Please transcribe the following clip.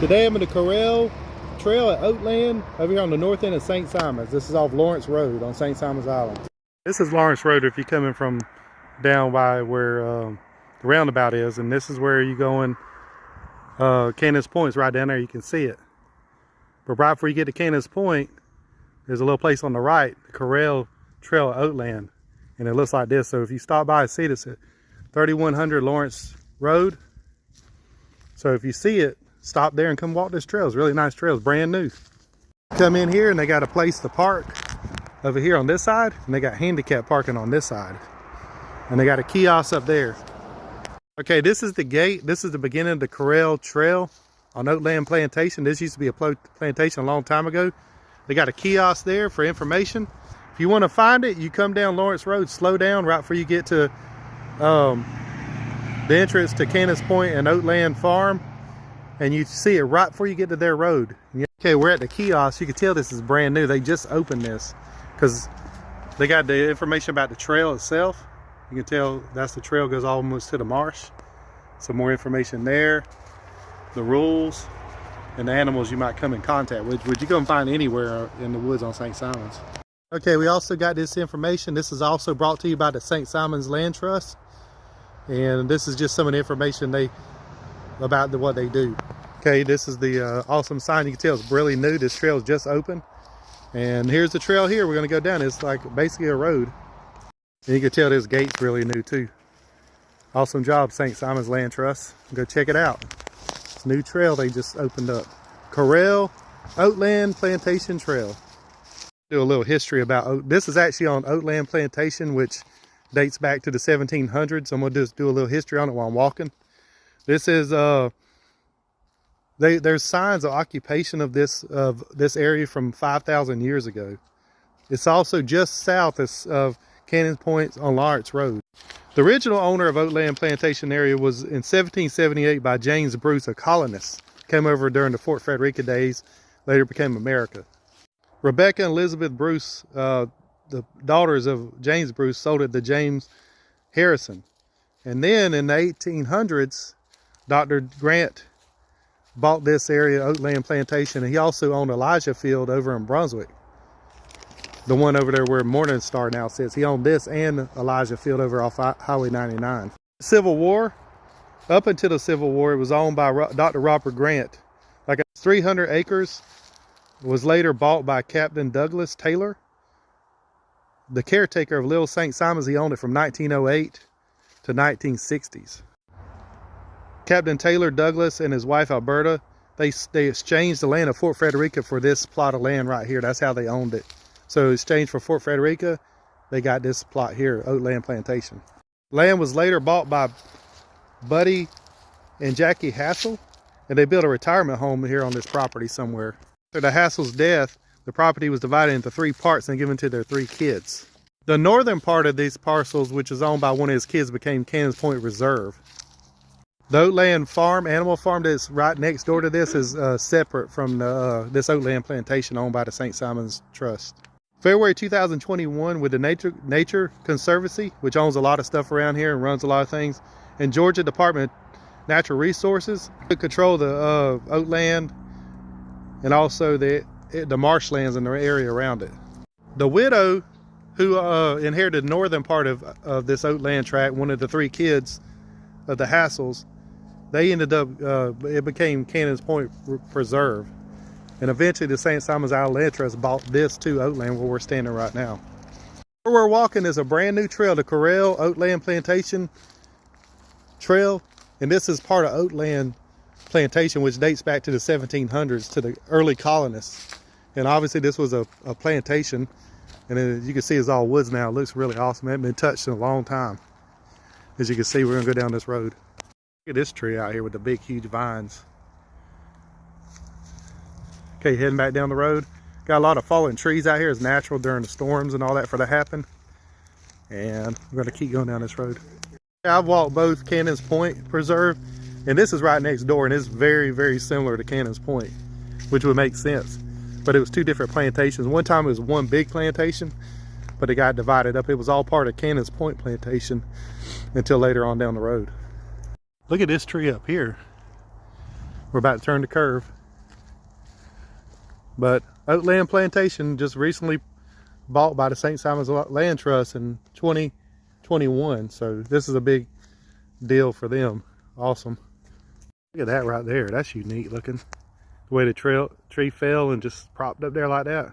Today I'm in the Correll Trail at Oatland over here on the north end of St. Simons. This is off Lawrence Road on St. Simons Island. This is Lawrence Road if you're coming from down by where the roundabout is, and this is where you go in Cannons Point. Right down there, you can see it. But right before you get to Cannons Point, there's a little place on the right, the Correll Trail at Oatland, and it looks like this. So if you stop by and see this at 3100 Lawrence Road, so if you see it, stop there and come walk this trail. It's a really nice trail. It's brand new. Come in here and they got a place to park over here on this side, and they got handicap parking on this side, and they got a kiosk up there. Okay, this is the gate. This is the beginning of the Correll Trail on Oatland Plantation. This used to be a plantation a long time ago. They got a kiosk there for information. If you want to find it, you come down Lawrence Road, slow down right before you get to the entrance to Cannons Point and Oatland Farm, and you see it right before you get to their road. Okay, we're at the kiosk. You can tell this is brand new. They just opened this because they got the information about the trail itself. You can tell that's the trail, goes almost to the marsh. Some more information there, the rules, and the animals you might come in contact with, which you can find anywhere in the woods on St. Simons. Okay, we also got this information. This is also brought to you by the St. Simons Land Trust, and this is just some of the information about what they do. Okay, this is the awesome sign. You can tell it's really new. This trail is just open, and here's the trail here. We're going to go down. It's like basically a road, and you can tell this gate's really new too. Awesome job, St. Simons Land Trust. Go check it out. It's a new trail they just opened up. Correll Oatland Plantation Trail. Do a little history about this. Is actually on Oatland Plantation, which dates back to the 1700s. I'm going to just do a little history on it while I'm walking. This is there's signs of occupation of this area from 5,000 years ago. It's also just south of Cannons Point on Lawrence Road. The original owner of Oatland Plantation area was in 1778 by James Bruce, a colonist. Came over during the Fort Frederica days, later became America. Rebecca and Elizabeth Bruce, the daughters of James Bruce, sold it to James Harrison. And then in the 1800s, Dr. Grant bought this area, Oatland Plantation, and he also owned Elijah Field over in Brunswick. The one over there where Morning Star now sits. He owned this and Elijah Field over off Highway 99. Civil War, up until the Civil War, it was owned by Dr. Robert Grant. Like 300 acres was later bought by Captain Douglas Taylor. The caretaker of Little St. Simons, he owned it from 1908 to 1960s. Captain Taylor Douglas and his wife Alberta, they exchanged the land of Fort Frederica for this plot of land right here. That's how they owned it. So in exchange for Fort Frederica, they got this plot here, Oatland Plantation. Land was later bought by Buddy and Jackie Hassel, and they built a retirement home here on this property somewhere. After the Hassel's death, the property was divided into 3 parts and given to their 3 kids. The northern part of these parcels, which is owned by one of his kids, became Cannons Point Reserve. The Oatland farm, animal farm that's right next door to this, is separate from this Oatland Plantation owned by the St. Simons Trust. February 2021, with the Nature Conservancy, which owns a lot of stuff around here and runs a lot of things, and Georgia Department of Natural Resources to control the Oatland and also the marshlands in the area around it. The widow who inherited the northern part of this Oatland tract, one of the 3 kids of the Hassels, they ended up, it became Cannons Point Preserve. And eventually the St. Simons Island Land Trust bought this to Oatland where we're standing right now. Where we're walking is a brand new trail, the Correll Oatland Plantation Trail. And this is part of Oatland Plantation, which dates back to the 1700s, to the early colonists. And obviously this was a plantation. And as you can see, it's all woods now. It looks really awesome. It hasn't been touched in a long time. As you can see, we're gonna go down this road. Look at this tree out here with the big, huge vines. Okay, heading back down the road. Got a lot of fallen trees out here. It's natural during the storms and all that for that to happen. And we're gonna keep going down this road. I've walked both Cannons Point Preserve, and this is right next door, and it's very, very similar to Cannons Point, which would make sense. But it was 2 different plantations. One time it was one big plantation, but it got divided up. It was all part of Cannons Point Plantation until later on down the road. Look at this tree up here. We're about to turn the curve. But Oatland Plantation just recently bought by the St. Simon's Land Trust in 2021. So this is a big deal for them. Awesome. Look at that right there. That's unique looking. The way the tree fell and just propped up there like that.